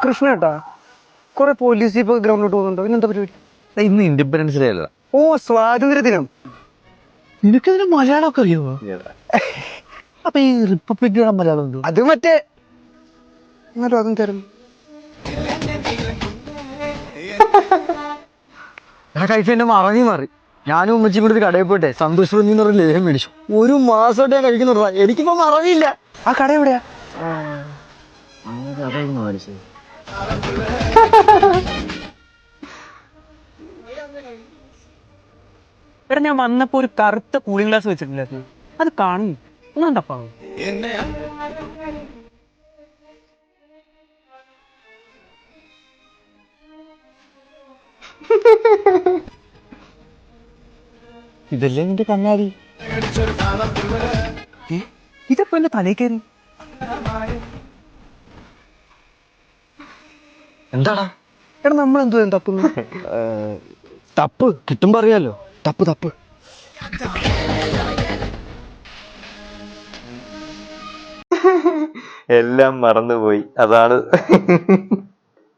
കൃഷ്ണേട്ടാ കുറെ പോലീസ് ഇപ്പൊ ഗ്രൗണ്ടിലോട്ട് പോകുന്നുണ്ടോ? ഇന്നെന്താ പരിപാടി? ഇന്ന് ഇൻഡിപെൻഡൻസ് ഡേ അല്ല. ഓ, സ്വാതന്ത്ര്യ ദിനം. നിനക്കതിന് മലയാളമൊക്കെ അറിയുമോ? അപ്പൊ ഈ റിപ്പബ്ലിക് ഡേ മലയാളം എന്തോ? അത് മറ്റേ എന്നാലും അതും തരും. കഴിച്ച് എന്നെ മറങ്ങി മാറി. ഞാനും ഉമ്മച്ചും കൂടി കടയിൽ പോട്ടെ സന്തോഷ് എന്ന് പറഞ്ഞ ലേഹം മേടിച്ചു. 1 മാസമായിട്ട് ഞാൻ കഴിക്കുന്നുണ്ടാ. എനിക്കിപ്പോ മറവിയില്ല. ആ കട എവിടെയാ? എടാ, ഞാൻ വന്നപ്പോ ഒരു കറുത്ത കൂളിംഗ് ഗ്ലാസ് വെച്ചിട്ടില്ലായിരുന്നു. അത് കാണുന്നു. ഒന്നും തപ്പാണ്. ഇതല്ലേ നിന്റെ കണ്ണാടി? ഇതപ്പോ എന്റെ തലയിൽ കയറി. എന്താടാ? എടാ, നമ്മളെന്തോ തപ്പുന്നു? തപ്പ് കിട്ടുമ്പോ അറിയാലോ. തപ്പ് തപ്പ്. എല്ലാം മറന്നുപോയി, അതാണ്.